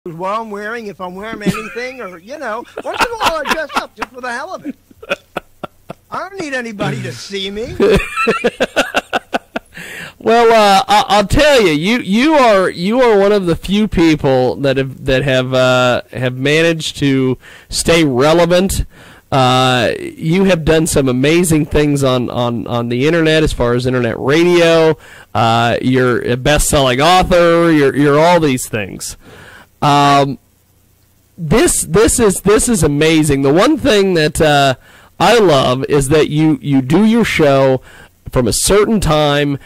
what I'm wearing, if I'm wearing anything, or, once in a while I dress up just for the hell of it. I don't need anybody to see me. Well, I'll tell you, you are one of the few people that have managed to stay relevant. You have done some amazing things on the internet as far as internet radio. You're a best-selling author. You're all these things. This is amazing. The one thing that I love is that you do your show from a certain time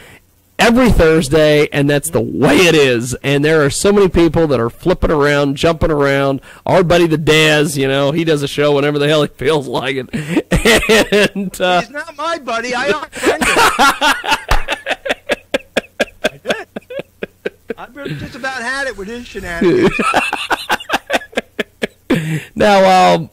every Thursday, and that's the way it is. And there are so many people that are flipping around, jumping around. Our buddy the Daz, he does a show whenever the hell he feels like it. And he's not my buddy. I unfriended him. I've just about had it with his shenanigans. Now,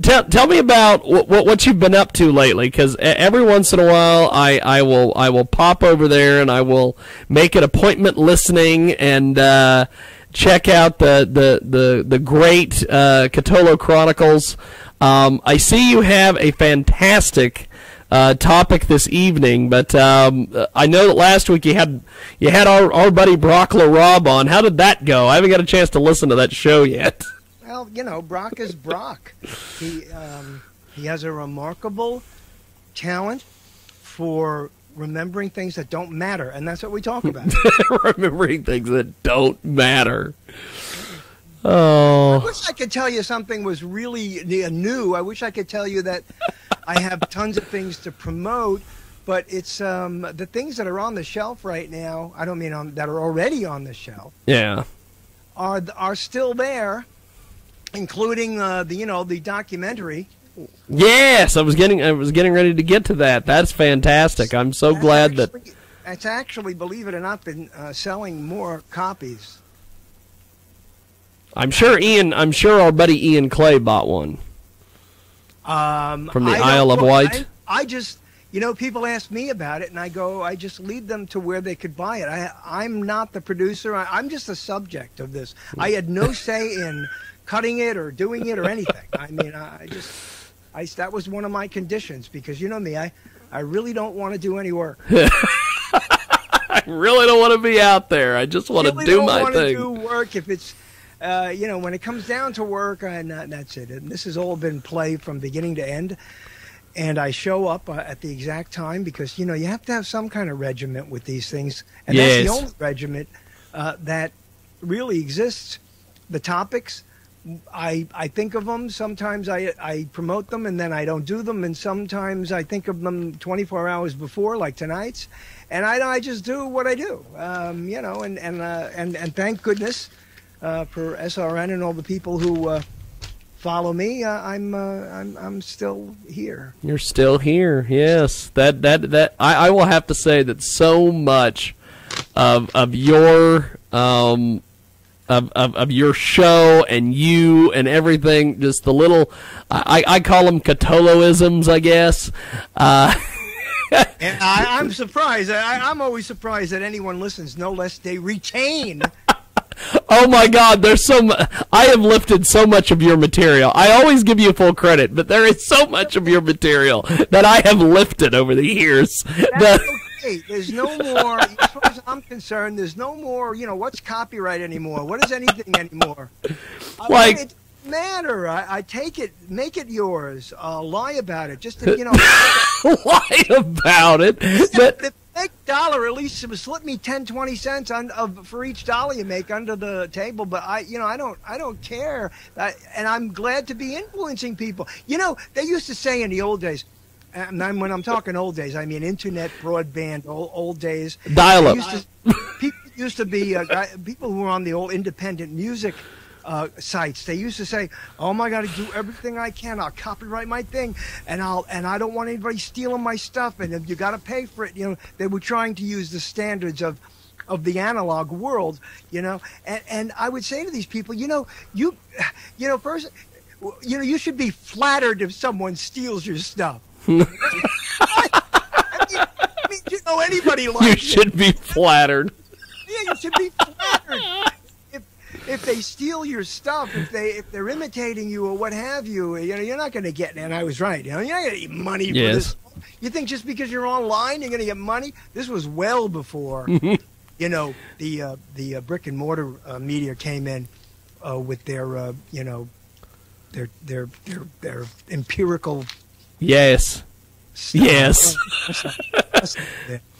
tell me about what you've been up to lately, because every once in a while I will pop over there and I will make an appointment listening and check out the great Catolo Chronicles. I see you have a fantastic topic this evening, but I know that last week you had our buddy Brock LaRob on. How did that go? I haven't got a chance to listen to that show yet. Well, Brock is Brock. He has a remarkable talent for remembering things that don't matter, and that's what we talk about. Remembering things that don't matter. Oh. I wish I could tell you something was really new. I wish I could tell you that I have tons of things to promote, but it's the things that are on the shelf right now. I don't mean that are already on the shelf. Yeah. Are still there. Including the documentary. Yes, I was getting ready to get to that. That's fantastic. I'm so glad that it's actually, believe it or not, been selling more copies. I'm sure our buddy Ian Clay bought one. From the Isle of Wight. I just, people ask me about it, and I just lead them to where they could buy it. I'm not the producer. I'm just the subject of this. I had no say in cutting it or doing it or anything. I mean, that was one of my conditions, because you know me, I really don't want to do any work. I really don't want to be out there. I just want to do my thing. I don't want to do work if it's, when it comes down to work, that's it. And this has all been play from beginning to end. And I show up at the exact time because, you have to have some kind of regiment with these things. And yes. That's the only regiment that really exists. The topics, I think of them. Sometimes I promote them and then I don't do them. And sometimes I think of them 24 hours before, like tonight's. And I just do what I do, and thank goodness for SRN and all the people who follow me. I'm still here. You're still here, yes. That I will have to say that so much of your of your show and you and everything, just the little I call them Catoloisms, I guess. And I'm surprised. I'm always surprised that anyone listens, no less they retain. Oh my God, there's I have lifted so much of your material. I always give you full credit, but there is so much of your material that I have lifted over the years. That's okay. There's no more, as far as I'm concerned, there's no more, what's copyright anymore? What is anything anymore? Like, it doesn't matter. I take it, make it yours. Lie about it. Just to, lie about it. The fake dollar, at least slip me 10, 20 cents for each dollar you make under the table. But I don't care. And I'm glad to be influencing people. They used to say in the old days, and when I'm talking old days, I mean internet, broadband, old days. Dial-up. People used to be people who were on the old independent music sites. They used to say, "Oh my God, I do everything I can. I'll copyright my thing, and I don't want anybody stealing my stuff. And you got to pay for it." They were trying to use the standards of the analog world. And I would say to these people, first, you should be flattered if someone steals your stuff. I mean, anybody likes you should be flattered. Yeah, you should be flattered. if they steal your stuff, if they're imitating you or what have you, you're not going to get. And I was right. You're not going to get money for this. You think just because you're online, you're going to get money? This was well before, the brick and mortar media came in with their, their empirical. Yes. Stuff. Yes.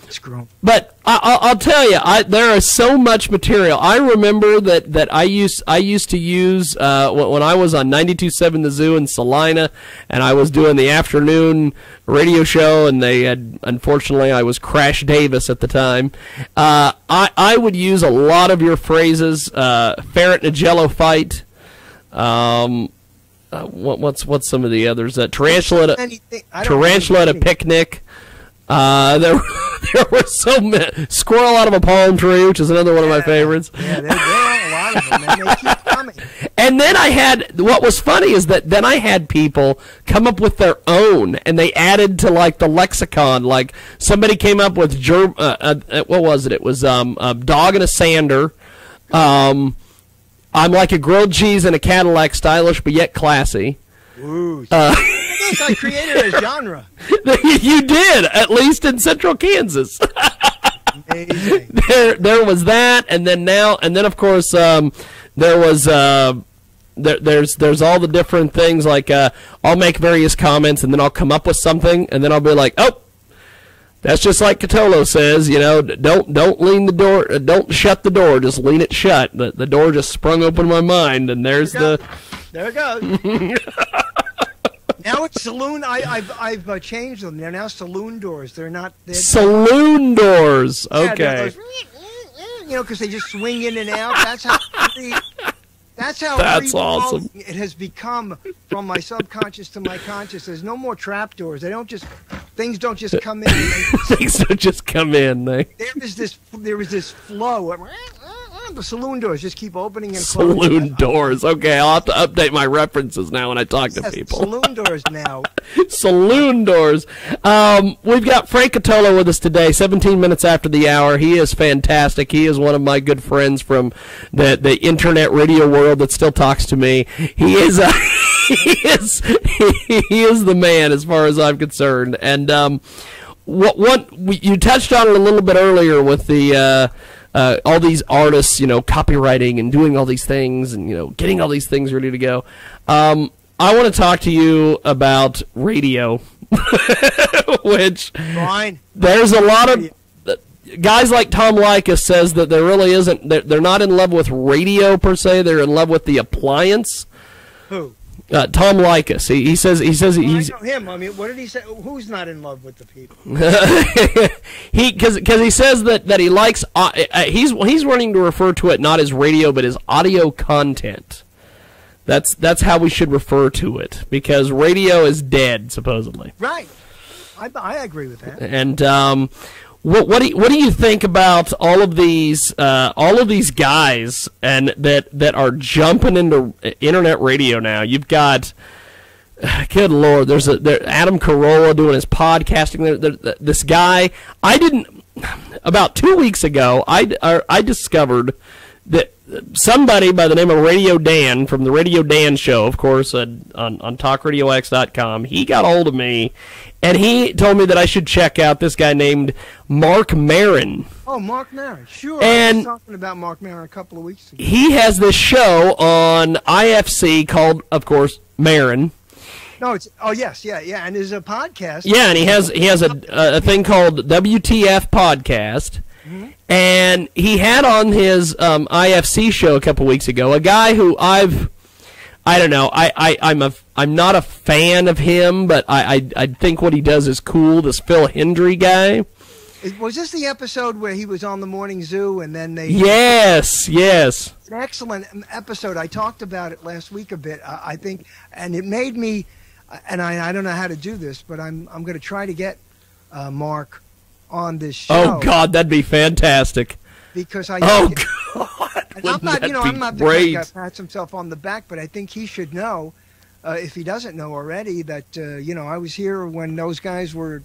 Screw 'em. But I'll tell you, there is so much material. I remember that I used to use when I was on 92.7 The Zoo in Salina, and I was doing the afternoon radio show, and unfortunately I was Crash Davis at the time. I would use a lot of your phrases, ferret in a jello fight. What's some of the others? Tarantula at a picnic. There were so many. Squirrel out of a palm tree, which is another one of my favorites. Yeah, there are a lot of them, and they keep coming. And then what was funny is that then I had people come up with their own, and they added to like the lexicon. Like somebody came up with what was it? It was a dog and a sander. I'm like a grilled cheese in a Cadillac, stylish but yet classy. Ooh. I created a genre. You did, at least in Central Kansas. Amazing. There was that, and then of course there was there's all the different things like I'll make various comments and then I'll come up with something and then I'll be like, oh, that's just like Catolo says, don't lean the door, don't shut the door, just lean it shut. The door just sprung open in my mind, and there it goes. Now it's saloon. I've changed them. They're now saloon doors. They're not. Saloon doors. Okay. Yeah, because they just swing in and out. That's how. That's awesome. It has become from my subconscious to my conscious. There's no more trap doors. Things don't just come in. Things don't just come in. There is this flow. The saloon doors just keep opening and closing. Saloon doors. Okay, I'll have to update my references now when I talk to people. Saloon doors now. Saloon doors. We've got Frank Catolo with us today, 17 minutes after the hour. He is fantastic. He is one of my good friends from the internet radio world that still talks to me. He is he is the man as far as I'm concerned. And you touched on it a little bit earlier with the all these artists, copywriting and doing all these things and, getting all these things ready to go. I want to talk to you about radio, which Fine. There's a lot of guys like Tom Likas says that there really isn't, they're not in love with radio per se, they're in love with the appliance. Who? Tom Likas. He says he's. I know him. I mean, what did he say? Who's not in love with the people? Because he says that he likes. He's wanting to refer to it not as radio but as audio content. That's how we should refer to it because radio is dead supposedly. Right. I agree with that. And what do you think about all of these guys and that are jumping into internet radio now? You've got, good Lord, there's Adam Carolla doing his podcasting. This guy, about 2 weeks ago, I discovered that somebody by the name of Radio Dan from the Radio Dan Show, of course, on TalkRadioX.com, he got a hold of me, and he told me that I should check out this guy named Mark Maron. Oh, Mark Maron, sure. And I was talking about Mark Maron a couple of weeks ago. He has this show on IFC called, of course, Maron. No, and there's a podcast. Yeah, and he has a thing called WTF Podcast. Mm-hmm. And he had on his IFC show a couple weeks ago a guy who I don't know, I'm not a fan of him, but I think what he does is cool. This Phil Hendry guy. Was this the episode where he was on the Morning Zoo and then they? Yes. An excellent episode. I talked about it last week a bit. I think, and it made me, and I don't know how to do this, but I'm going to try to get Mark on this show. Oh God, that'd be fantastic. Because God, I'm not the guy that pats himself on the back, but I think he should know, if he doesn't know already, that I was here when those guys were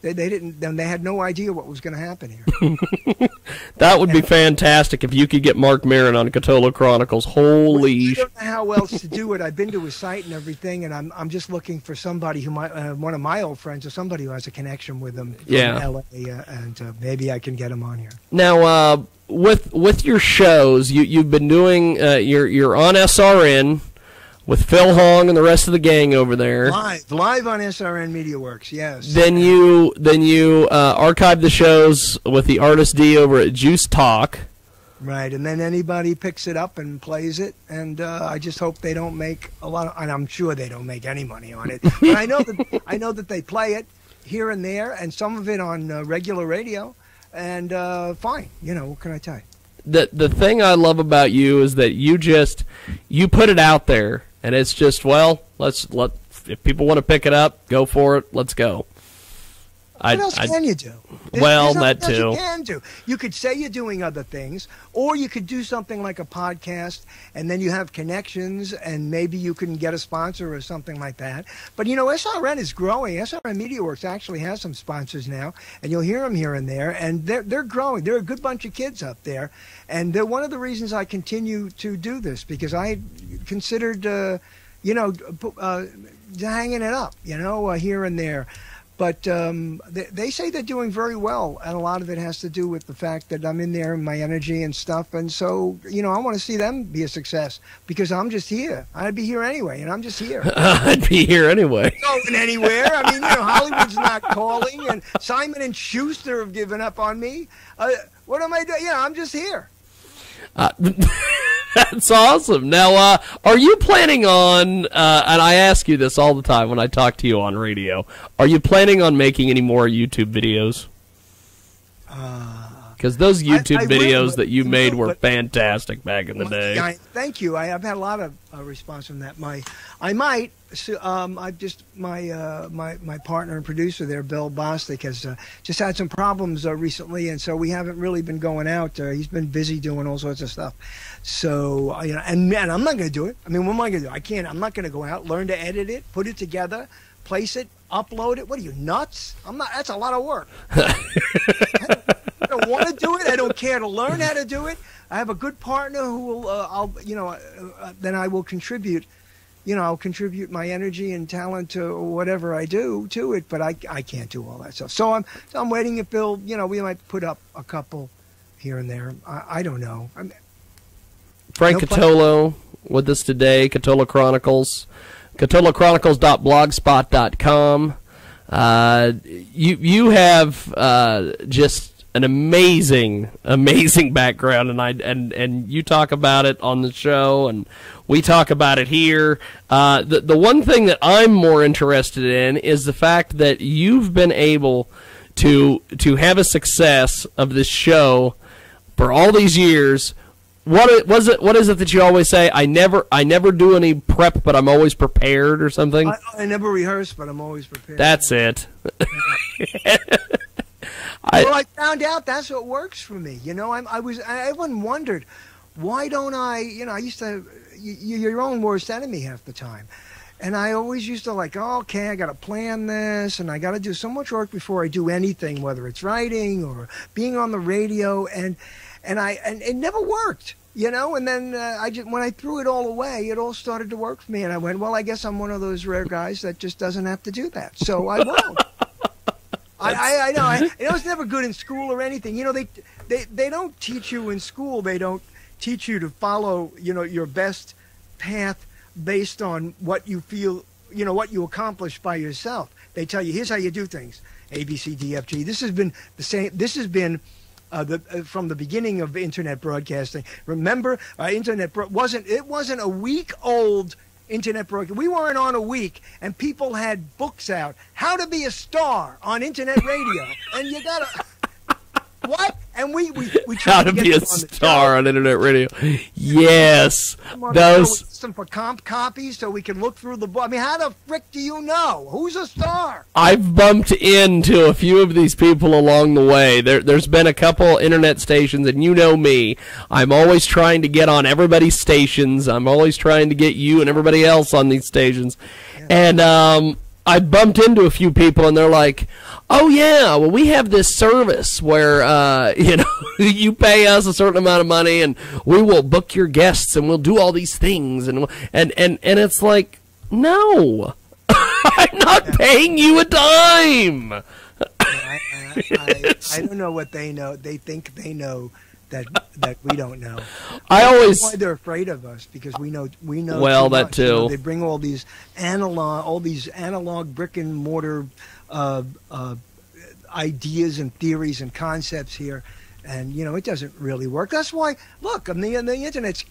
They didn't. They had no idea what was going to happen here. That would be fantastic if you could get Mark Maron on Catola Chronicles. Holy! I don't know how else to do it. I've been to his site and everything, and I'm just looking for somebody who might, one of my old friends or somebody who has a connection with him from LA, and maybe I can get him on here. Now, with your shows, you've been doing you're on SRN. With Phil Hong and the rest of the gang over there. Live on SRN Media Works, yes. Then you archive the shows with the Artist D over at Juice Talk. Right, and then anybody picks it up and plays it, and I just hope they don't make a lot of, and I'm sure they don't make any money on it. But I know that they play it here and there, and some of it on regular radio, and fine. You know, what can I tell you? The thing I love about you is that you put it out there. And it's just, well, if people want to pick it up, go for it. Let's go. What else can you do? Well, that too. You can do. You could say you're doing other things, or you could do something like a podcast, and then you have connections, and maybe you can get a sponsor or something like that. But, you know, SRN is growing. SRN Media Works actually has some sponsors now, and you'll hear them here and there, and they're growing. They're a good bunch of kids up there, and they're one of the reasons I continue to do this, because I considered, hanging it up, here and there. But they say they're doing very well, and a lot of it has to do with the fact that I'm in there and my energy and stuff. And so, I want to see them be a success, because I'm just here. I'd be here anyway, and I'm just here. I'd be here anyway. Going anywhere. I mean, Hollywood's not calling, and Simon and Schuster have given up on me. What am I doing? I'm just here. That's awesome. Now, are you planning on, and I ask you this all the time when I talk to you on radio, are you planning on making any more YouTube videos? Because those YouTube videos that you made were fantastic back in the day. Thank you. I've had a lot of response from that. My partner and producer there, Bill Bostic, has just had some problems recently, and so we haven't really been going out. He's been busy doing all sorts of stuff. So and I'm not going to do it. I mean, what am I going to do? I can't. I'm not going to go out, learn to edit it, put it together, place it, upload it. What are you, nuts? I'm not. That's a lot of work. I don't want to do it. I don't care to learn how to do it. I have a good partner who will, then I will contribute. I'll contribute my energy and talent to whatever I do to it, but I can't do all that stuff. So I'm waiting if Bill, we might put up a couple here and there. I don't know. Frank Catolo with us today, Catola Chronicles, catolachronicles.blogspot.com. You have just an amazing background, and you talk about it on the show, and we talk about it here. The one thing that I'm more interested in is the fact that you've been able to have a success of this show for all these years. What is it that you always say? I never do any prep, but I'm always prepared, or something. I never rehearse, but I'm always prepared. That's it. Well, I found out that's what works for me. Everyone wondered, why don't I? I used to. You're your own worst enemy half the time. And I always used to okay, I got to plan this, and I got to do so much work before I do anything, whether it's writing or being on the radio, and it never worked, And then when I threw it all away, it all started to work for me, and I went, well, I guess I'm one of those rare guys that just doesn't have to do that, so I won't. I know. It's never good in school or anything. They don't teach you in school. They don't teach you to follow, your best path based on what you feel, what you accomplish by yourself. They tell you, here's how you do things. A, B, C, D, F, G. This has been the same. This has been from the beginning of internet broadcasting. Remember, internet wasn't a week old. Internet broadcast. We weren't on a week, and people had books out. How to be a star on internet radio, and you gotta what? And we how to be a star on internet radio. Yes, those some for comp copies so we can look through the book. I mean, how the frick do you know who's a star? I've bumped into a few of these people along the way. There's been a couple internet stations, and you know me. I'm always trying to get on everybody's stations. I'm always trying to get you and everybody else on these stations, and I bumped into a few people, and they're like, "Oh yeah, well we have this service where you pay us a certain amount of money, and we will book your guests, and we'll do all these things." And it's like, no, I'm not paying you a dime. I don't know what they know. They think they know that we don't know. That's why they're afraid of us, because we know. Well, too that much. too. They bring all these analog brick and mortar ideas and theories and concepts here, and it doesn't really work. That's why, look, the internet's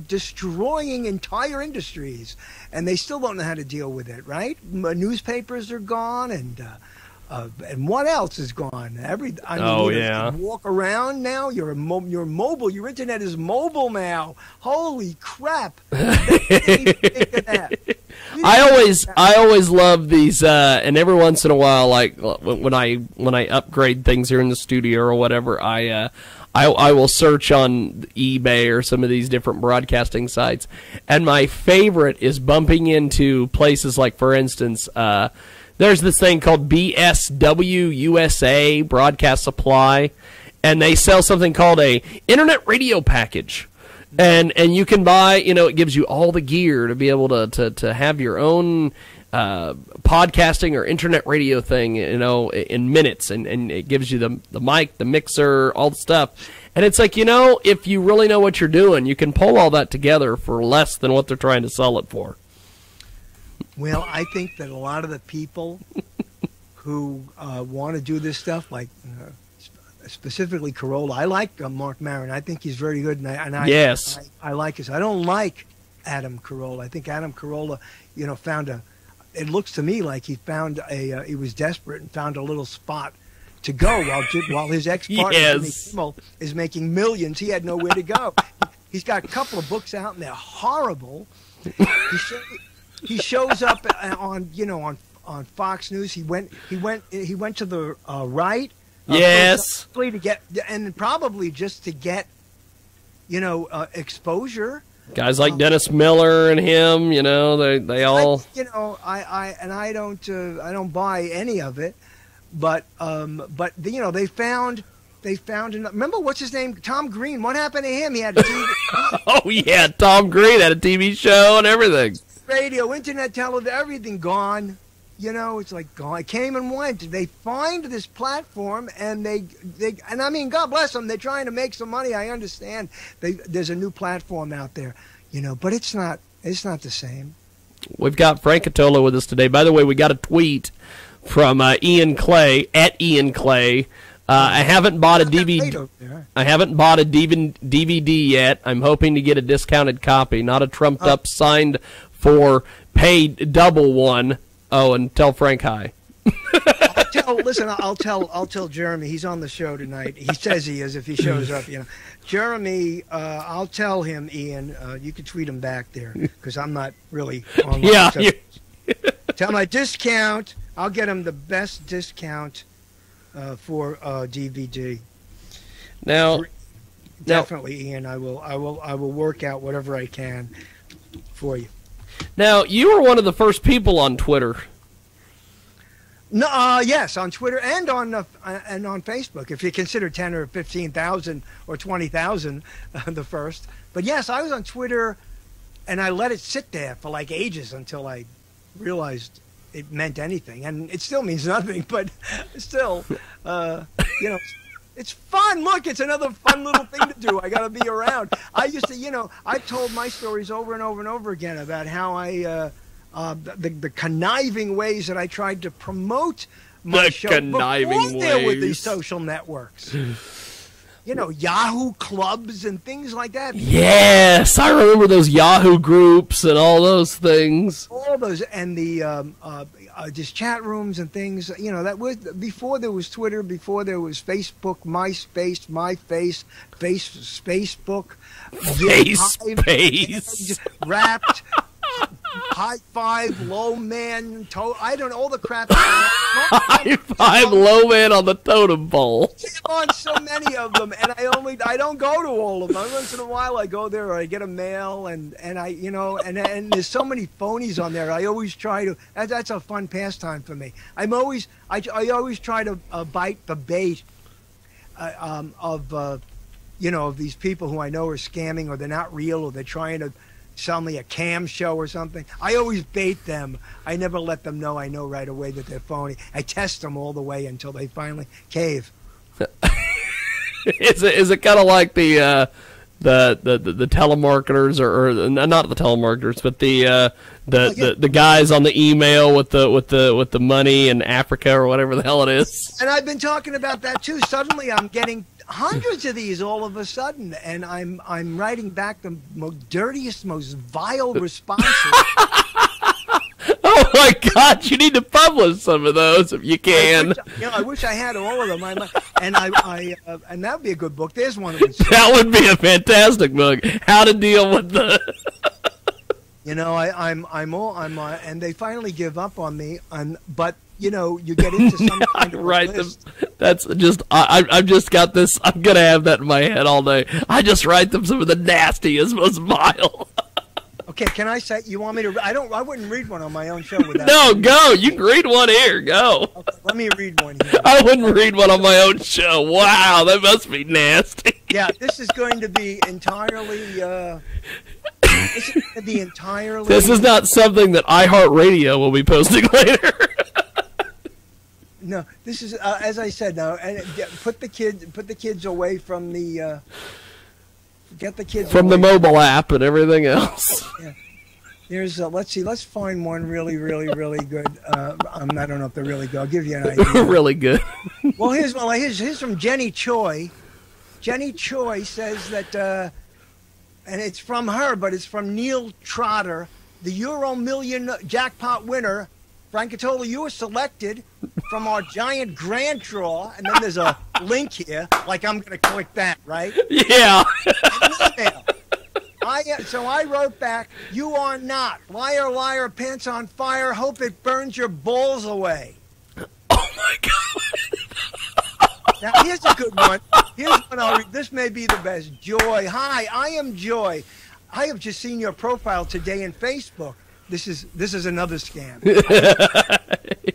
destroying entire industries, and they still don't know how to deal with it. Right? Newspapers are gone, and what else is gone? You walk around now. You're mobile. Your internet is mobile now. Holy crap! I always love these, and every once in a while, like when I upgrade things here in the studio or whatever, I will search on eBay or some of these different broadcasting sites, and my favorite is bumping into places like, for instance, there's this thing called BSW USA, Broadcast Supply, and they sell something called a Internet Radio Package. And you can buy, it gives you all the gear to be able to have your own podcasting or internet radio thing, in minutes. And it gives you the mic, the mixer, all the stuff. And it's like, if you really know what you're doing, you can pull all that together for less than what they're trying to sell it for. Well, I think that a lot of the people who want to do this stuff, like specifically Carolla, I like Mark Maron. I think he's very good, yes, I like his. I don't like Adam Carolla. I think Adam Carolla, found it looks to me like he found he was desperate and found a little spot to go while his ex-partner Jimmy Kimmel is making millions. He had nowhere to go. He's got a couple of books out, and they're horrible. He shows up on Fox News. He went to the right. Yes. To get, and probably just to get, exposure. Guys like Dennis Miller and him, they all. I don't buy any of it, but they found. Remember, what's his name? Tom Green. What happened to him? He had a TV. Oh yeah, Tom Green had a TV show and everything. Radio, internet, television, everything gone. It's like gone. It came and went. They find this platform, and and I mean, God bless them. They're trying to make some money. I understand. There's a new platform out there, but it's not the same. We've got Frank Catola with us today. By the way, we got a tweet from Ian Clay at Ian Clay. I haven't bought a DVD. I haven't bought a DVD yet. I'm hoping to get a discounted copy, not a trumped up signed for paid double one. Oh, and tell Frank hi. I'll tell Jeremy. He's on the show tonight. He says he is if he shows up. Jeremy. I'll tell him, Ian. You can tweet him back there because I'm not really online. Yeah. So tell my discount. I'll get him the best discount for DVD. Now, definitely, Ian. I will work out whatever I can for you. Now, you were one of the first people on Twitter. No, yes, on Twitter and on Facebook. If you consider 10 or 15,000 or 20,000, the first. But yes, I was on Twitter, and I let it sit there for like ages until I realized it meant anything, and it still means nothing. But still, it's fun. Look, it's another fun little thing to do. I got to be around. I used to, I told my stories over and over and over again about how I, the conniving ways that I tried to promote my show before there were these social networks. Yahoo clubs and things like that. Yes, I remember those Yahoo groups and all those things. All those, and the just chat rooms and things. That was before there was Twitter, before there was Facebook, MySpace, Facebook, FaceSpace, Wrapped, high five, low man, I don't know, all the crap. High five, low man on the totem pole. I'm on so many of them, and I don't go to all of them. Once in a while I go there, or I get a mail, and I, you know, and there's so many phonies on there. I always try to. That's a fun pastime for me. I always try to bite the bait of you know, of these people who I know are scamming, or they're not real, or they're trying to sell me a cam show or something. I always bait them. I never let them know. I know right away that they're phony. I test them all the way until they finally cave. Is it kind of like the telemarketers, or not the telemarketers, but the guys on the email with the money in Africa or whatever the hell it is? And I've been talking about that too. Suddenly I'm getting hundreds of these all of a sudden, and I'm writing back the dirtiest, most vile responses. Oh my God! You need to publish some of those if you can. I wish I had all of them. And that would be a good book. There's one of them. That would be a fantastic book. How to deal with the. You know, and they finally give up on me. But you know, you get into some kind of right. list. That's just I've just got this. I'm gonna have that in my head all day. I just write them some of the nastiest, most vile. Okay, can I say, you want me to? I wouldn't read one on my own show without. No, go. You can read one here. Go. Okay, let me read one here. I wouldn't read one on my own show. Wow, that must be nasty. Yeah, this is going to be entirely. This is going to be entirely. This is not something that iHeartRadio will be posting later. No, this is as I said. Now, and put the kids away from the. Get the kids from away. The mobile app and everything else. Yeah. Here's let's see. Let's find one really, really, really good. I don't know if they're really good. I'll give you an idea. Really good. Well, here's from Jenny Choi. Jenny Choi says that, and it's from her, but it's from Neil Trotter, the Euro Million jackpot winner. Francatola, you were selected from our giant grand draw, and then there's a link here, like I'm going to click that, right? Yeah. So I wrote back, you are not. Liar, liar, pants on fire, hope it burns your balls away. Oh, my God. Now, here's a good one. Here's one I'll read. This may be the best. Joy. Hi, I am Joy. I have just seen your profile today in Facebook. This is another scam.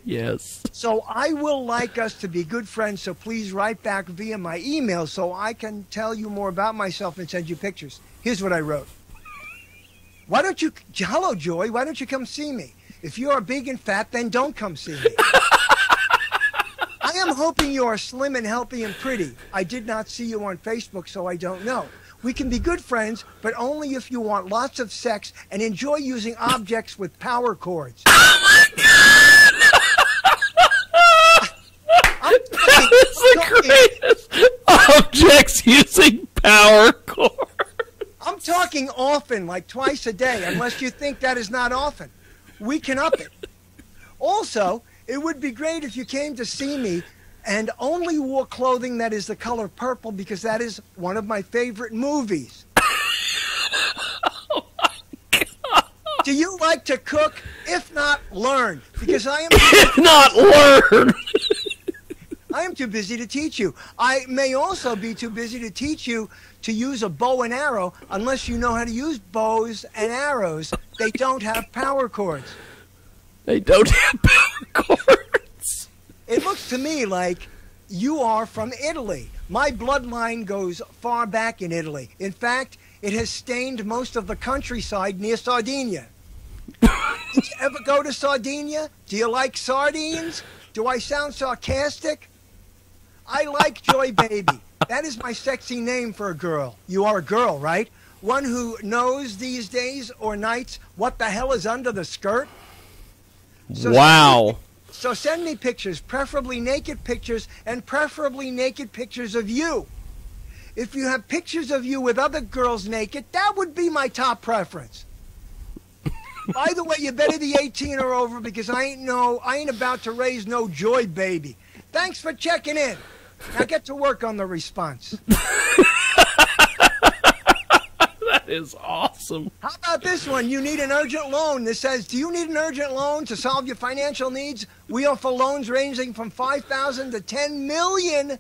Yes. So I will like us to be good friends, so please write back via my email so I can tell you more about myself and send you pictures. Here's what I wrote. Hello, Joy, why don't you come see me? If you are big and fat, then don't come see me. I am hoping you are slim and healthy and pretty. I did not see you on Facebook, so I don't know. We can be good friends, but only if you want lots of sex and enjoy using objects with power cords. Oh, my God! That is the greatest! Objects using power cords. I'm talking often, like twice a day, unless you think that is not often. We can up it. Also, it would be great if you came to see me and only wore clothing that is the color purple, because that is one of my favorite movies. Oh, my God. Do you like to cook? If not, learn. Because I am... If not, learn. I am too busy to teach you. I may also be too busy to teach you to use a bow and arrow, unless you know how to use bows and arrows. They don't have power cords. They don't have power cords. It looks to me like you are from Italy. My bloodline goes far back in Italy. In fact, it has stained most of the countryside near Sardinia. Did you ever go to Sardinia? Do you like sardines? Do I sound sarcastic? I like Joy Baby. That is my sexy name for a girl. You are a girl, right? One who knows these days or nights what the hell is under the skirt? Wow. So send me pictures, preferably naked pictures, and preferably naked pictures of you. If you have pictures of you with other girls naked, that would be my top preference. By the way, you better be 18 or over, because I ain't about to raise no Joy Baby. Thanks for checking in. Now get to work on the response. That is awesome. How about this one? You need an urgent loan. This says, do you need an urgent loan to solve your financial needs? We offer loans ranging from $5,000 to $10 million.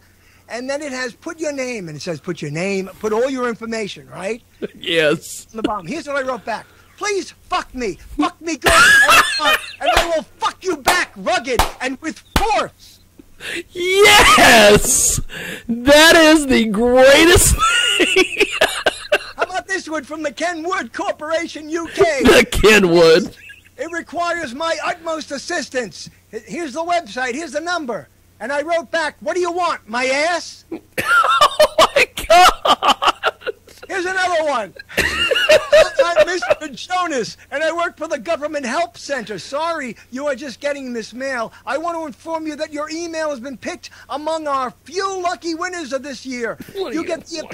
And then it has put your name, and it says put your name, put all your information, right? Yes. On the bottom. Here's what I wrote back. Please fuck me good, and I will fuck you back rugged and with force. Yes! That is the greatest thing. How about this one from the Kenwood Corporation, UK? The Kenwood. It requires my utmost assistance. Here's the website. Here's the number. And I wrote back, what do you want, my ass? Oh, my God. Here's another one. I'm Mr. Jonas, and I work for the Government Help Center. Sorry, you are just getting this mail. I want to inform you that your email has been picked among our few lucky winners of this year. You get the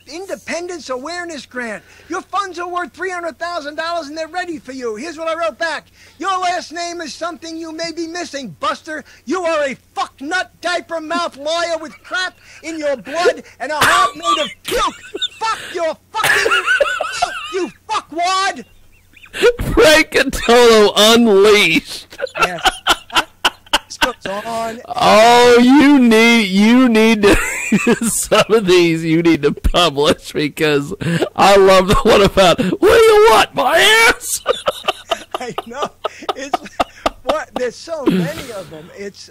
Independence Awareness Grant. Your funds are worth $300,000, and they're ready for you. Here's what I wrote back. Your last name is something you may be missing, Buster. You are a fuck-nut diaper mouth liar with crap in your blood and a heart made of puke. Fuck your fucking you fuckwad. Frank Catolo unleashed. Yes. This goes on. Oh, you need to, some of these you need to publish, because I love the one about, what do you want, my ass? I know. It's what, there's so many of them. It's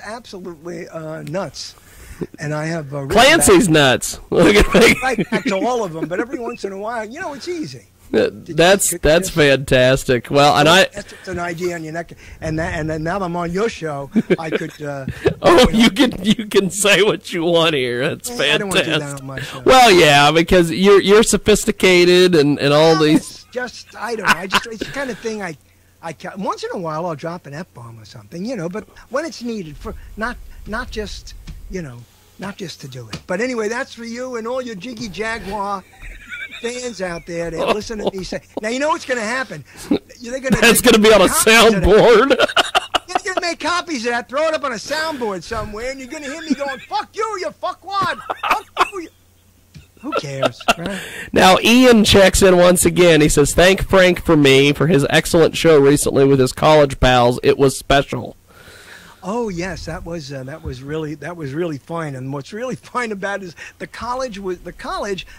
absolutely nuts. And I have Clancy's nuts. right back to all of them, but every once in a while, it's easy. That's fantastic. Well, and that's an idea on your neck, and then now I'm on your show, I could. You can say what you want here. That's fantastic. I don't want to do that on my show. Well, yeah, because you're sophisticated and all these. I don't know. It's the kind of thing I once in a while I'll drop an F-bomb or something, but when it's needed for not just to do it. But anyway, that's for you and all your Jiggy Jaguar fans out there that listen to me say. Now, you know what's going to happen. That's going to be on a soundboard. You're going to make copies of that, throw it up on a soundboard somewhere, and you're going to hear me going, fuck you fuckwad. Fuck you. Who cares, right? Now, Ian checks in once again. He says, thank Frank for his excellent show recently with his college pals. It was special. Oh yes, that was really fun. And what's really fun about it is the college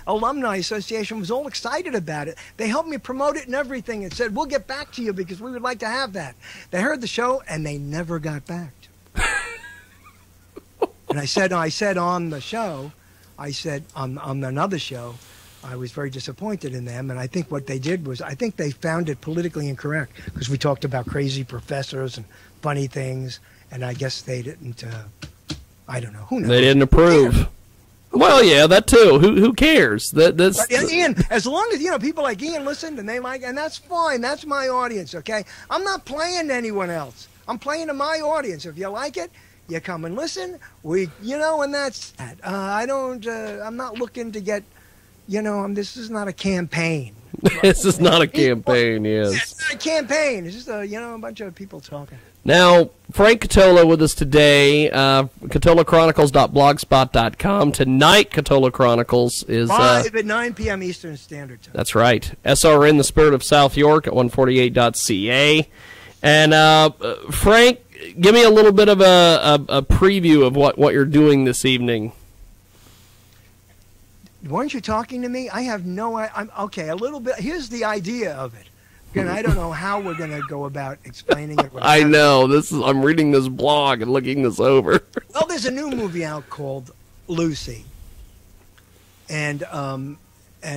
alumni association was all excited about it. They helped me promote it and everything, and said we'll get back to you because we would like to have that. They heard the show and they never got back to me. And I said on the show, on another show, I was very disappointed in them, and I think what they did was they found it politically incorrect because we talked about crazy professors and funny things. And I guess they didn't, I don't know. Who knows? They didn't approve. Well, yeah, that too. Who cares? That's Ian, as long as, people like Ian listened and they like, and that's fine. That's my audience, okay? I'm not playing to anyone else. I'm playing to my audience. If you like it, you come and listen. And that's that. I'm not looking to get, this is not a campaign. This is not a campaign, yes. It's not a campaign. It's just a bunch of people talking. Now, Frank Catolo with us today, CatoloChronicles.blogspot.com. Tonight, Catolo Chronicles is... 5 at 9 p.m. Eastern Standard Time. That's right. SRN, the Spirit of South York at 148.ca. And, Frank, give me a little bit of a preview of what you're doing this evening. Weren't you talking to me? I have no... okay, a little bit. Here's the idea of it. And I don't know how we're going to go about explaining it. I know. I'm reading this blog and looking this over. Well, there's a new movie out called Lucy, and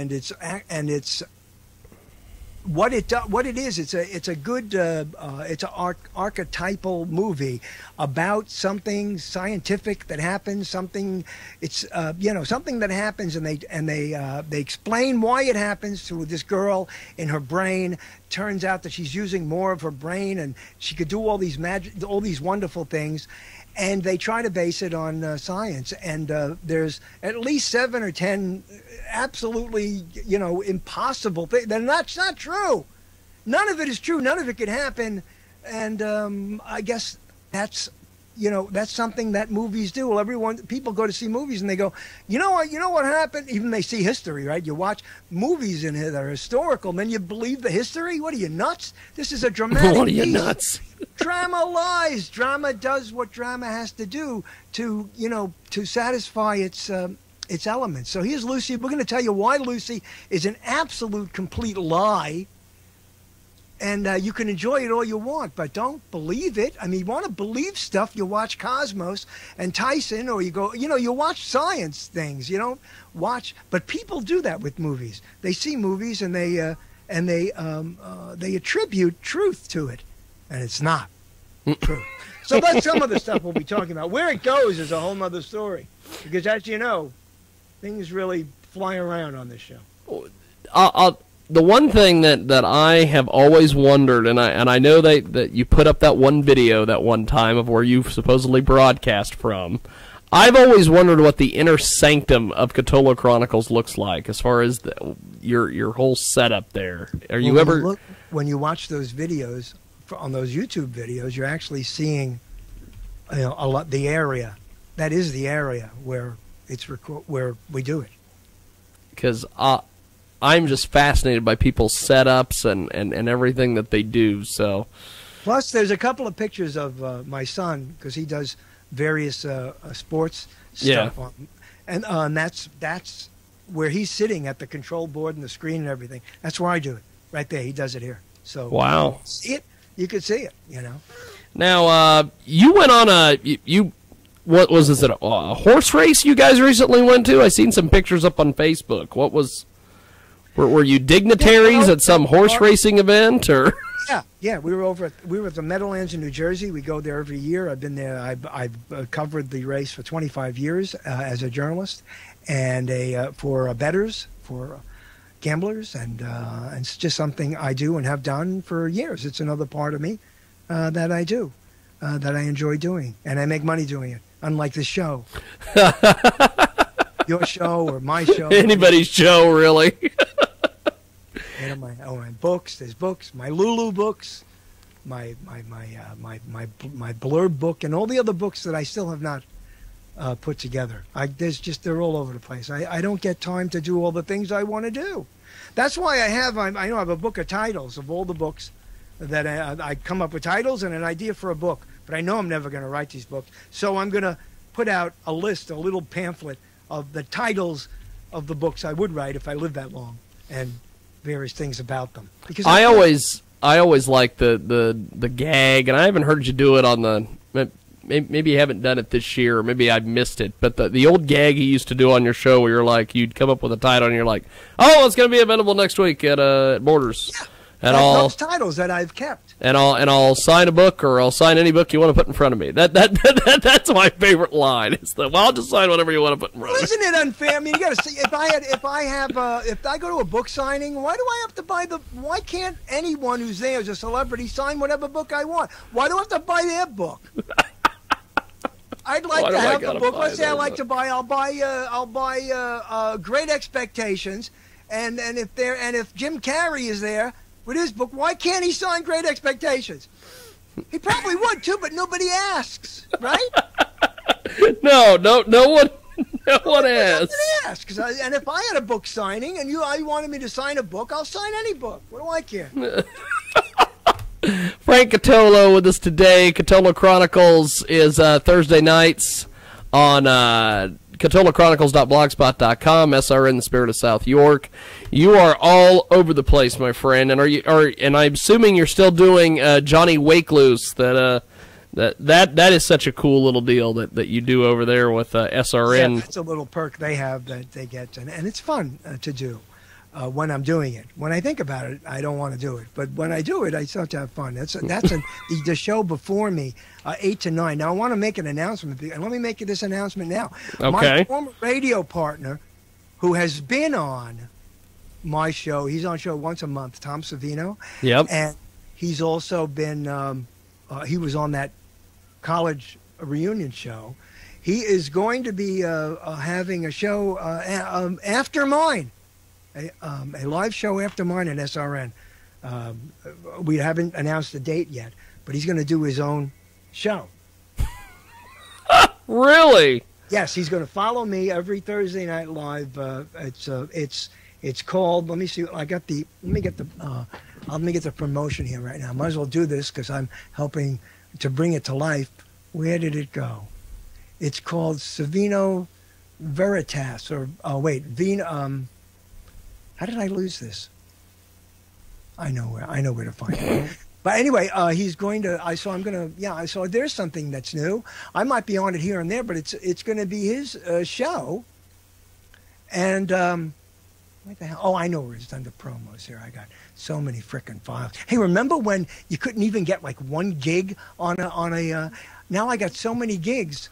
it's what it is. It's a good it's an archetypal movie about something scientific that happens. Something something that happens, and they explain why it happens to this girl in her brain. Turns out that she's using more of her brain, and she could do all these wonderful things. And they try to base it on science. And there's at least 7 or 10 absolutely, impossible things. That's not true. None of it is true. None of it could happen. And I guess that's that's something that movies do. Well, people go to see movies and they go, you know what happened? Even they see history, right? You watch movies in here that are historical, and then you believe the history? What are you, nuts? This is a dramatic What are you, piece. nuts? Drama lies. Drama does what drama has to do to satisfy its elements. So here's Lucy. We're going to tell you why Lucy is an absolute complete lie. And you can enjoy it all you want, but don't believe it. I mean, you want to believe stuff, you watch Cosmos and Tyson, or you watch science things. You don't watch, but people do that with movies. They see movies and they attribute truth to it, and it's not true. So that's some of the stuff we'll be talking about. Where it goes is a whole other story, because as you know, things really fly around on this show. The one thing that I have always wondered, and I know that you put up that one video that one time of where you supposedly broadcast from. I've always wondered what the inner sanctum of Cthulhu Chronicles looks like, as far as your whole setup there. When you watch those videos on those YouTube videos, you're actually seeing, a lot the area. That is the area where where we do it. Because I'm just fascinated by people's setups and everything that they do. So, plus, there's a couple of pictures of my son, because he does various sports stuff. Yeah. And that's where he's sitting at the control board and the screen and everything. That's where I do it. Right there, he does it here. So wow, you could see it. Now, you went on what was this? A horse race you guys recently went to? I seen some pictures up on Facebook. What was? Were you dignitaries at some horse racing event, or? Yeah. We were at the Meadowlands in New Jersey. We go there every year. I've been there. I've covered the race for 25 years as a journalist, and for bettors, for gamblers, and it's just something I do and have done for years. It's another part of me that I do, that I enjoy doing, and I make money doing it. Unlike this show, your show or my show, anybody's show, really. My books. There's books. My Lulu books, my blurb book, and all the other books that I still have not put together. They're all over the place. I don't get time to do all the things I want to do. That's why I have a book of titles of all the books that I come up with titles and an idea for a book. But I know I'm never going to write these books, so I'm going to put out a little pamphlet of the titles of the books I would write if I lived that long, and various things about them. Because I always like the gag, and I haven't heard you do it on the. Maybe you haven't done it this year, or maybe I missed it. But the old gag you used to do on your show, where you're like, you'd come up with a title, and you're like, "Oh, it's going to be available next week at Borders." Yeah. And those titles that I've kept. And I'll sign a book, or I'll sign any book you want to put in front of me. That's my favorite line. It's I'll just sign whatever you want to put in front of me. Isn't it unfair? I mean, you got to see if I go to a book signing, why do I have to buy why can't anyone who's there as a celebrity sign whatever book I want? Why do I have to buy their book? I'd like to have the book. Let's say I'll buy Great Expectations, and if Jim Carrey is there with his book, why can't he sign Great Expectations? He probably would too, but nobody asks, right? No one asks. Nobody asks. And if I had a book signing and you wanted me to sign a book, I'll sign any book. What do I care? Frank Cthulhu with us today. Cthulhu Chronicles is Thursday nights on CthulhuChronicles.blogspot.com. SRN, the Spirit of South York. You are all over the place, my friend, and and I'm assuming you're still doing Johnny Wakeloose. That is such a cool little deal that you do over there with SRN. Yeah, that's a little perk they have that they get, and it's fun to do when I'm doing it. When I think about it, I don't want to do it, but when I do it, I start to have fun. That's the show before me, 8 to 9. Now I want to make an announcement, and let me make this announcement now. Okay. My former radio partner, who has been on my show, he's on show once a month, Tom Savino. Yep. And he's also been he was on that college reunion show. He is going to be having a show after mine, a live show after mine at SRN. We haven't announced the date yet, but he's going to do his own show. Really? Yes, he's going to follow me every Thursday Night Live. It's called. Let me see. Let me get the promotion here right now. Might as well do this because I'm helping to bring it to life. Where did it go? It's called Savino Veritas, or how did I lose this? I know where to find it. But anyway, he's going to. I saw there's something that's new. I might be on it here and there, but it's going to be his show. And what the hell? Oh, I know where it's under promos here. I got so many frickin' files. Hey, remember when you couldn't even get like one gig on a? Now I got so many gigs.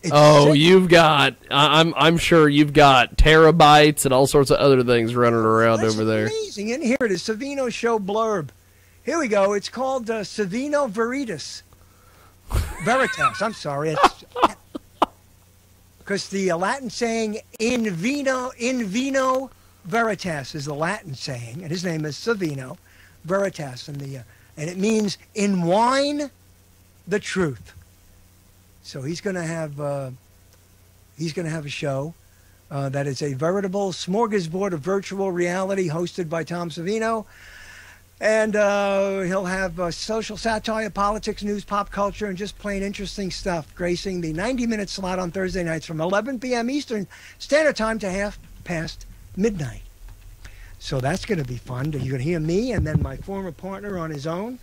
Sick. You've got. I'm sure you've got terabytes and all sorts of other things running around over there. Amazing. And here it is, Savino Show blurb. Here we go. It's called Savino Veritas. I'm sorry. Because the Latin saying in vino veritas is the Latin saying, and his name is Savino Veritas, and it means in wine, the truth. So he's going to have a show that is a veritable smorgasbord of virtual reality hosted by Tom Savino. And he'll have social satire, politics, news, pop culture, and just plain interesting stuff, gracing the 90-minute slot on Thursday nights from 11 p.m. Eastern Standard Time to half past midnight. So that's going to be fun. You're going to hear me and then my former partner on his own.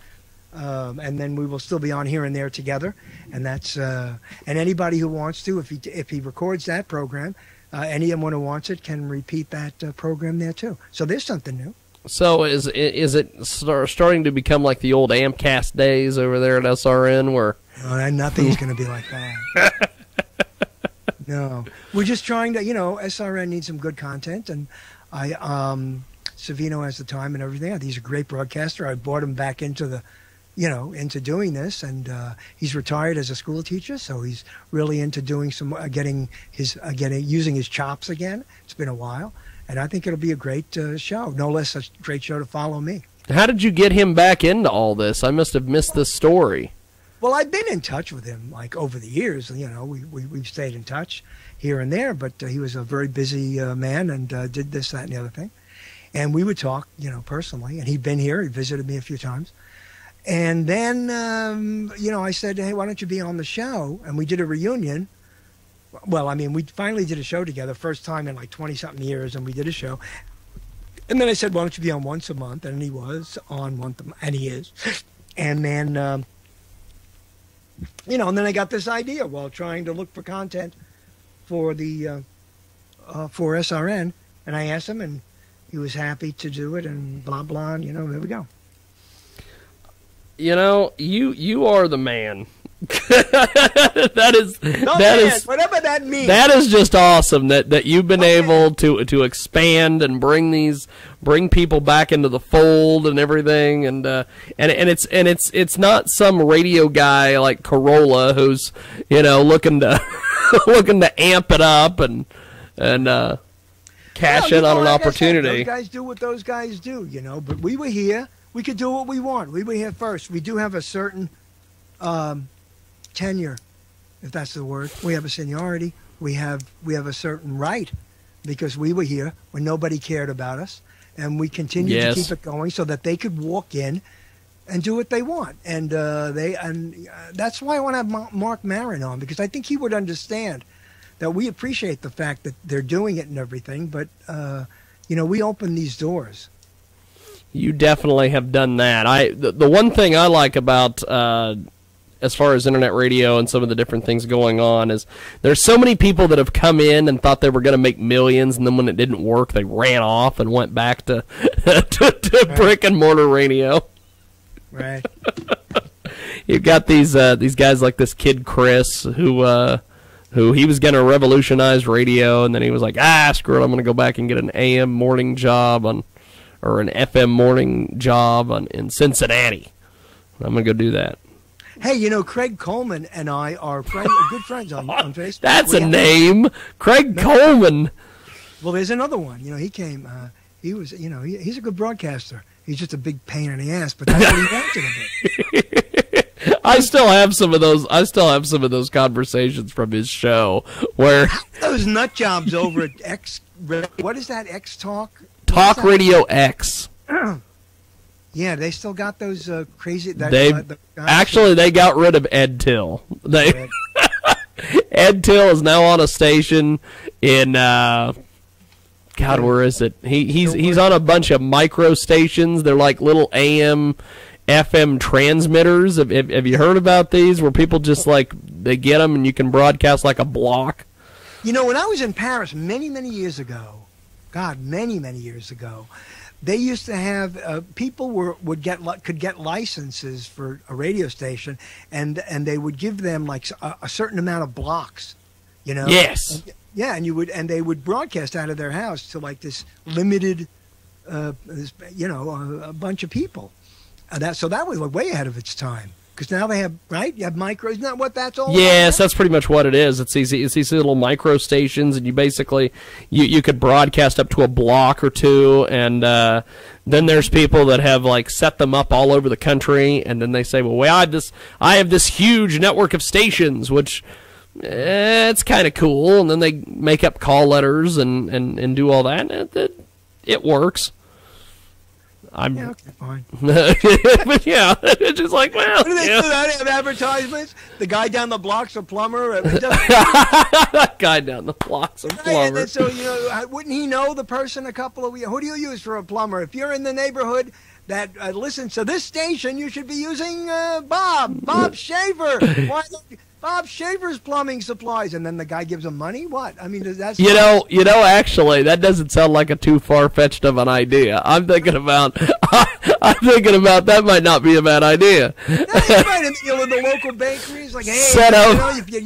And then we will still be on here and there together. And that's and anybody who wants to, if he records that program, anyone who wants it can repeat that program there too. So there's something new. So is it starting to become like the old Amcast days over there at SRN where... nothing's going to be like that. No. We're just trying to, SRN needs some good content, and Savino has the time and everything. He's a great broadcaster. I brought him back into into doing this, and he's retired as a school teacher, so he's really into doing some, using his chops again. It's been a while. And I think it'll be a great show. No less a great show to follow me. How did you get him back into all this? I must have missed this story. Well, I've been in touch with him like over the years. We've stayed in touch here and there. But he was a very busy man and did this, that, and the other thing. And we would talk, personally. And he'd been here. He visited me a few times. And then, I said, hey, why don't you be on the show? And we did a reunion. Well, we finally did a show together, first time in like 20-something years, and we did a show. And then I said, why don't you be on once a month? And he was on once a month, and he is. And then, and then I got this idea while trying to look for content for the for SRN, and I asked him, and he was happy to do it, and blah, blah, and, there we go. You are the man. that is whatever that means. That is just awesome that you've been able to expand and bring people back into the fold and everything, and it's not some radio guy like Corolla who's looking to amp it up and cash in on an opportunity. Those guys do what those guys do, But we were here. We could do what we want. We were here first. We do have a certain tenure, if that's the word. We have a seniority. We have a certain right because we were here when nobody cared about us, and we continue to keep it going so that they could walk in and do what they want. And that's why I want to have Mark Maron on, because I think he would understand that we appreciate the fact that they're doing it and everything, but we open these doors. You definitely have done that. The one thing I like about as far as internet radio and some of the different things going on is there's so many people that have come in and thought they were going to make millions, and then when it didn't work, they ran off and went back to brick and mortar radio. Right. You've got these guys like this kid Chris who he was going to revolutionize radio, and then he was like, screw it, I'm going to go back and get an AM morning job or an FM morning job in Cincinnati. I'm going to go do that. Hey, Craig Coleman and I are good friends on Facebook. That's a name, Craig Coleman. Well, there's another one. He came. He was. He's a good broadcaster. He's just a big pain in the ass, but that's what he wanted to be. I still have some of those. I still have some of those conversations from his show where those nut jobs over at X. What is that? X Talk. Talk Radio X. Yeah, they still got those crazy. Actually, they got rid of Ed Till. Ed Till is now on a station in God, where is it? He's on a bunch of micro stations. They're like little AM, FM transmitters. Have you heard about these? Where people just they get them and you can broadcast like a block. You know, when I was in Paris many years ago, God, many years ago, they used to have people could get licenses for a radio station, and they would give them like a certain amount of blocks, you know. Yes. And they would broadcast out of their house to like this limited, a bunch of people. So that was way ahead of its time. Because now they have, right? You have micros. Isn't that what that's all about? Yes, that's pretty much what it is. It's these little micro stations, and you basically, you could broadcast up to a block or two, and then there's people that have set them up all over the country, and then they say, well, I have this huge network of stations, which it's kind of cool, and then they make up call letters and do all that, and it works. Yeah, okay, fine. But yeah, it's just well. What do they do? They have advertisements. The guy down the block's a plumber. That guy down the block's a plumber. And then, so wouldn't he know the person a couple of? Who do you use for a plumber? If you're in the neighborhood that listens to this station, you should be using Bob Schaefer. Why? Bob Schaefer's Plumbing Supplies, and then the guy gives him money. What? I mean, that's actually, that doesn't sound like a too far-fetched of an idea. I'm thinking about that might not be a bad idea. That's right. And the local bakeries, like, hey, you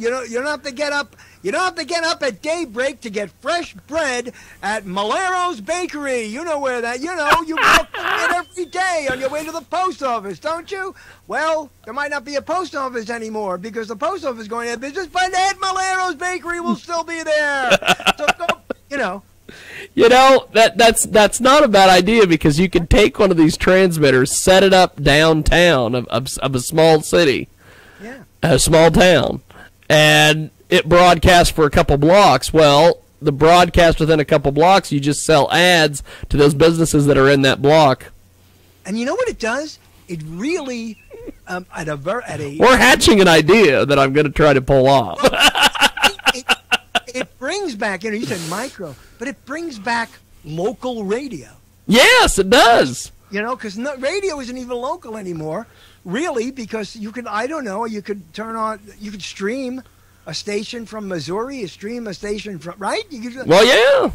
don't have to get up. You don't have to get up at daybreak to get fresh bread at Malero's Bakery. You know where that, you walk it every day on your way to the post office, don't you? Well, there might not be a post office anymore because the post office is going out of business, but Ed Malero's Bakery will still be there. So go, that's not a bad idea because you can take one of these transmitters, set it up downtown of a small city, a small town, and it broadcasts for a couple blocks. Well, the broadcast within a couple blocks, you just sell ads to those businesses that are in that block. And you know what it does? It really, we're hatching an idea that I'm going to try to pull off. It brings back, you said micro, but it brings back local radio. Yes, it does. Because radio isn't even local anymore, really, because you could stream a station from Missouri, stream a station from, right? Well, yeah.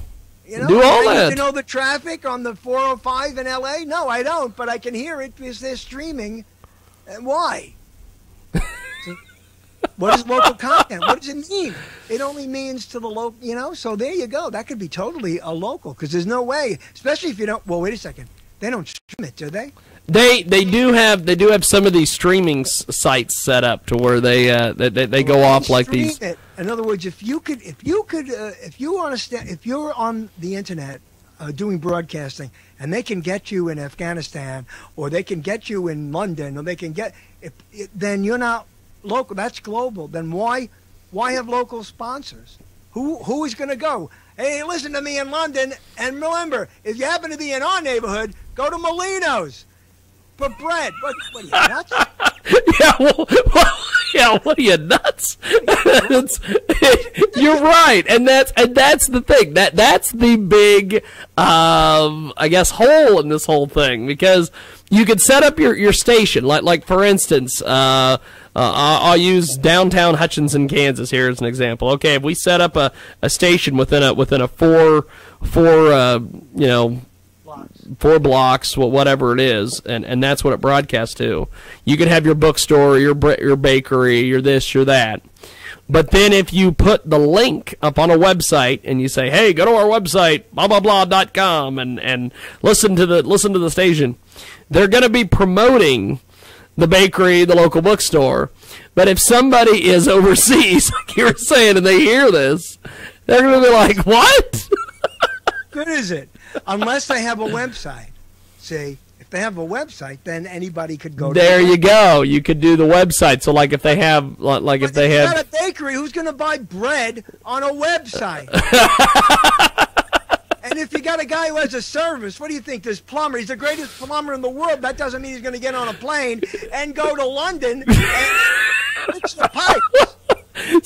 Do all that. You know the traffic on the 405 in L.A.? No, I don't, but I can hear it because they're streaming. And why? What is local content? What does it mean? It only means to the local, so there you go. That could be totally a local because there's no way, especially if you don't, well, wait a second. They don't stream it, do they? They do have some of these streaming sites set up to where they go off like these. It. In other words, if you're on the internet doing broadcasting, and they can get you in Afghanistan, or they can get you in London, or they can then you're not local. That's global. Then why have local sponsors? Who is going to go? Hey, listen to me in London, and remember, if you happen to be in our neighborhood, go to Molino's. For bread. What are you, nuts? What are you, nuts? You're right, and that's the thing. That's the big, I guess, hole in this whole thing, because you could set up your station, like for instance, I'll use downtown Hutchinson, Kansas here as an example. Okay, if we set up a station within a four blocks, whatever it is, and that's what it broadcasts to. You can have your bookstore, your bakery, your this, your that. But then if you put the link up on a website and you say, hey, go to our website, blah, blah, blah.com, and listen to the station, they're going to be promoting the bakery, the local bookstore. But if somebody is overseas, like you were saying, and they hear this, they're going to be like, what? Good is it? Unless they have a website. See, if they have a website, then anybody could go. There you go. You could do the website. So like if they have, like if they have a bakery, who's going to buy bread on a website? And if you got a guy who has a service, what do you think? This plumber, he's the greatest plumber in the world. That doesn't mean he's going to get on a plane and go to London and fix the pipes.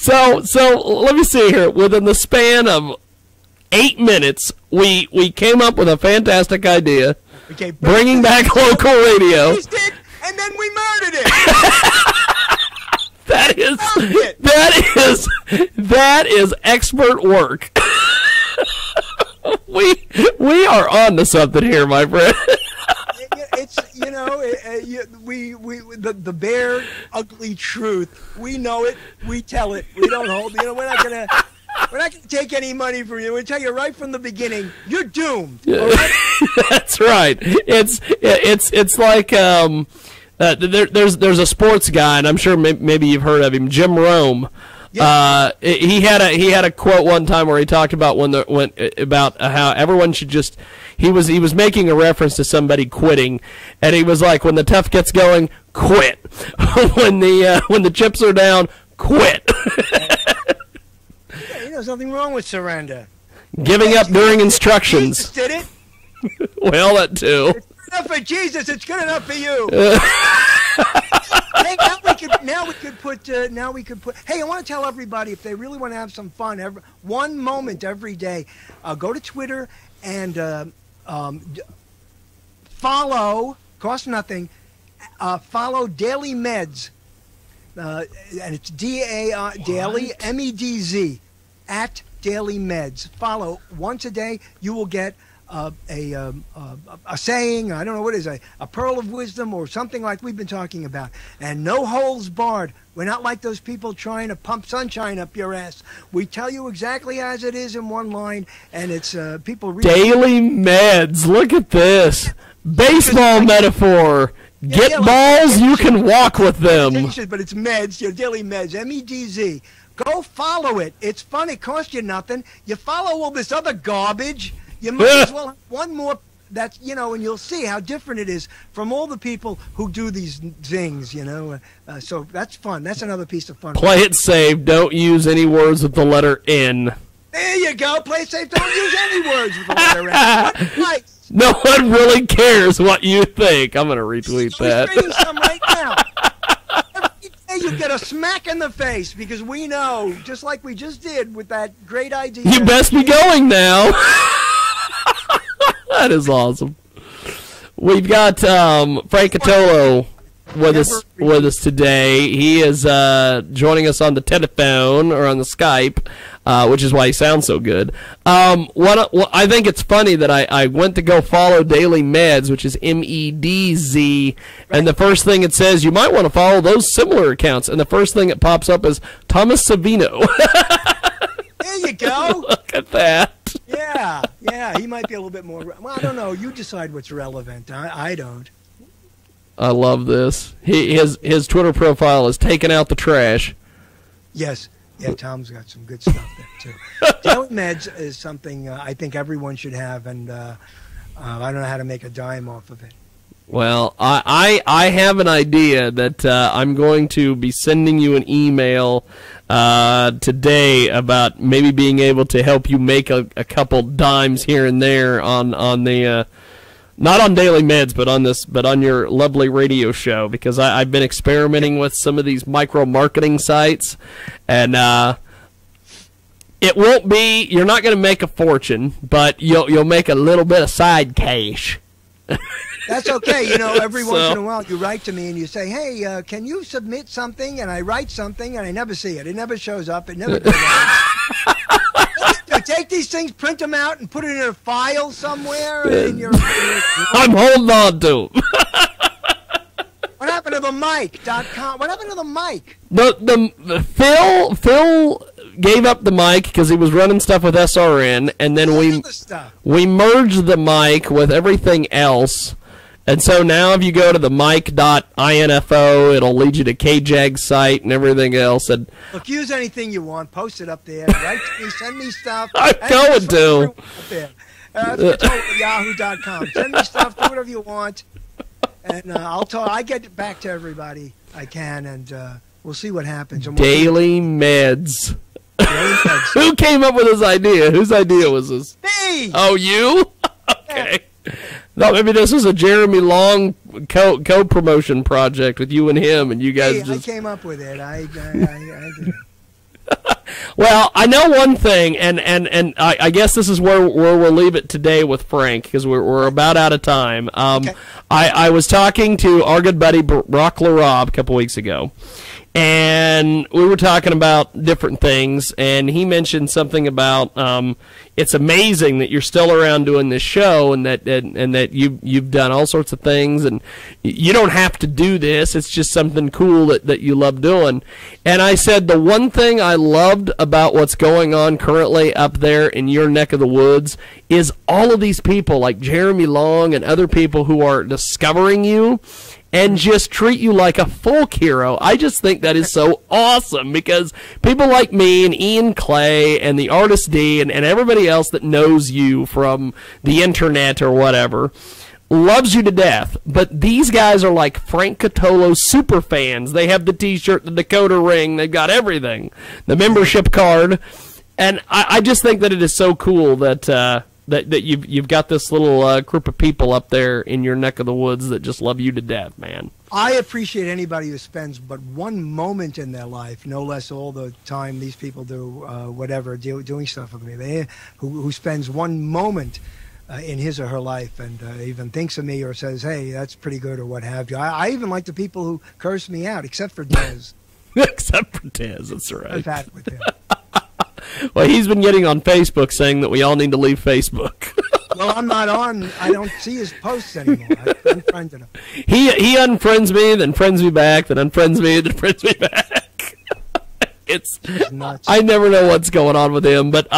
So let me see here. Within the span of 8 minutes, we came up with a fantastic idea. Okay, bringing back local radio. And then we murdered it. That is expert work. We are on to something here, my friend. It's the bare ugly truth. We know it. We tell it. We don't hold. We're not gonna take any money from you. We tell you right from the beginning, you're doomed. All right? That's right. It's like there's a sports guy, and I'm sure maybe you've heard of him, Jim Rome. Yeah. He had a quote one time where he talked about about how everyone should just. He was making a reference to somebody quitting, and he was like, when the tough gets going, quit. when the chips are down, quit. Yeah, there's nothing wrong with surrender. Giving up during instructions. Jesus did it. Well, that too. It's good enough for Jesus. It's good enough for you. Hey, now we could put. Hey, I want to tell everybody, if they really want to have some fun, one moment every day, go to Twitter and follow. Cost nothing. Follow Daily Meds, and it's Daily MEDZ at Daily Meds. Follow once a day. You will get a saying, I don't know what it is, a pearl of wisdom or something like we've been talking about. And no holds barred. We're not like those people trying to pump sunshine up your ass. We tell you exactly as it is in one line, and it's people read Daily Meds. Look at this. Baseball metaphor. Get balls, you can walk with them. But it's meds, Daily Meds, MEDZ. Go follow it. It's fun. It costs you nothing. You follow all this other garbage. You might as well have one more. That's and you'll see how different it is from all the people who do these things. So that's fun. That's another piece of fun. Play it safe. Don't use any words with the letter N. There you go. Play it safe. Don't use any words with the letter N. No one really cares what you think. I'm going to retweet that. We're reading some right now. Every day you get a smack in the face because we know, just like we just did with that great idea. You best be going now. That is awesome. We've got Frank Catolo with us today. He is joining us on the telephone or on the Skype, which is why he sounds so good. I think it's funny that I went to go follow Daily Meds, which is MEDZ, and the first thing it says, you might want to follow those similar accounts, and the first thing that pops up is Thomas Savino. There you go. Look at that. Yeah, he might be a little bit more. Well, I don't know. You decide what's relevant. I don't. I love this. His Twitter profile is taking out the trash. Yes. Yeah, Tom's got some good stuff there, too. Daily Meds is something I think everyone should have, and I don't know how to make a dime off of it. Well, I have an idea that I'm going to be sending you an email today about maybe being able to help you make a couple dimes here and there on the not on Daily Meds, but on your lovely radio show, because I've been experimenting with some of these micro marketing sites, and it won't be, you're not going to make a fortune, but you'll make a little bit of side cash. That's okay. Every once in a while you write to me and you say, hey, can you submit something? And I write something and I never see it. It never shows up. It never goes Take these things, print them out, and put it in a file somewhere. I'm holding on to them. What happened to the mic.com? What happened to the mic? The Phil gave up the mic because he was running stuff with SRN, and then we merged the mic with everything else. And so now if you go to the mic.info, it'll lead you to KJAG's site and everything else. And look, use anything you want. Post it up there. Write to me. Send me stuff. I'm going to. Yahoo.com. Send me stuff. Do whatever you want. And I'll talk. I get back to everybody I can, and we'll see what happens. And Daily Meds. Who came up with this idea? Whose idea was this? Me! Oh, you? Okay. No, maybe this was a Jeremy Long co-promotion project with you and him, and you guys just... I came up with it. I did. Well, I know one thing, and I guess this is where we'll leave it today with Frank, because we're about out of time. Okay. I was talking to our good buddy Brock LaRob a couple weeks ago, and we were talking about different things, and he mentioned something about it's amazing that you're still around doing this show, and that you've done all sorts of things, and you don't have to do this. It's just something cool that you love doing. And I said the one thing I loved about what's going on currently up there in your neck of the woods is all of these people like Jeremy Long and other people who are discovering you and just treat you like a folk hero. I just think that is so awesome, because people like me and Ian Clay and the Artist D and everybody else that knows you from the internet or whatever loves you to death. But these guys are like Frank Catolo super fans. They have the T-shirt, the Dakota ring, they've got everything, the membership card. And I just think that it is so cool that you've got this little group of people up there in your neck of the woods that just love you to death, man. I appreciate anybody who spends but one moment in their life, no less all the time these people do whatever, doing stuff with me. Who spends one moment in his or her life and even thinks of me or says, hey, that's pretty good or what have you. I even like the people who curse me out, except for Dez. Except for Dez, that's right. I've had it with him. Well, he's been getting on Facebook saying that we all need to leave Facebook. Well, I'm not on. I don't see his posts anymore. I've unfriended him. He unfriends me, then friends me back, then unfriends me, then friends me back. It's nuts. I never know what's going on with him. But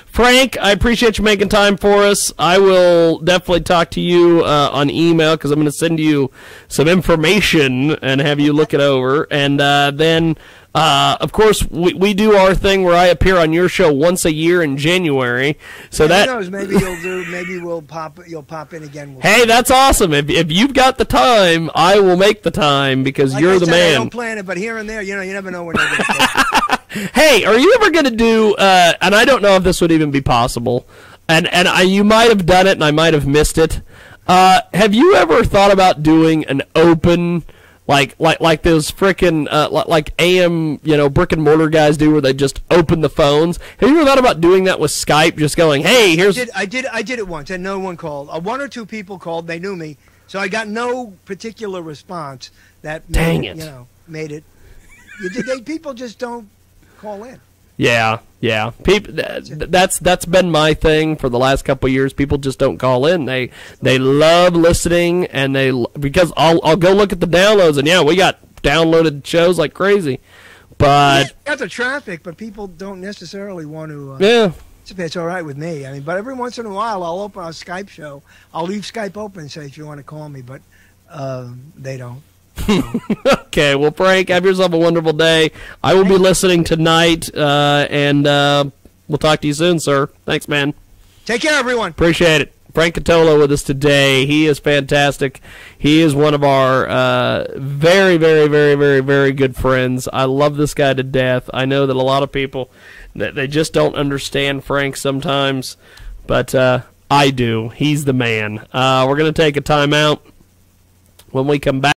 Frank, I appreciate you making time for us. I will definitely talk to you on email, because I'm going to send you some information and have you look it over. And then... of course, we do our thing where I appear on your show once a year in January. So who that knows? Maybe you'll do. Maybe you'll pop in again. Hey, that's awesome. If you've got the time, I will make the time, because like you're I the said, man. I don't plan it, but here and there, you never know when they're going to Hey, are you ever going to do? And I don't know if this would even be possible. And you might have done it, and I might have missed it. Have you ever thought about doing an open? Like those frickin' like AM, brick and mortar guys do, where they just open the phones. Have you ever thought about doing that with Skype? Just going, hey, here's. I did it once, and no one called. One or two people called. They knew me, so I got no particular response. That made made it. People just don't call in. Yeah. People, that's been my thing for the last couple of years. People just don't call in. They love listening, and because I'll go look at the downloads, and we got downloaded shows like crazy. But got the traffic, but people don't necessarily want to. Yeah. It's all right with me. I mean, but every once in a while, I'll open a Skype show. I'll leave Skype open and say if you want to call me, but they don't. Okay, well, Frank, have yourself a wonderful day. I will be listening tonight, and we'll talk to you soon, sir. Thanks, man. Take care, everyone. Appreciate it. Frank Catolo with us today. He is fantastic. He is one of our very, very, very, very, very good friends. I love this guy to death. I know that a lot of people, they just don't understand Frank sometimes, but I do. He's the man. We're going to take a timeout. When we come back,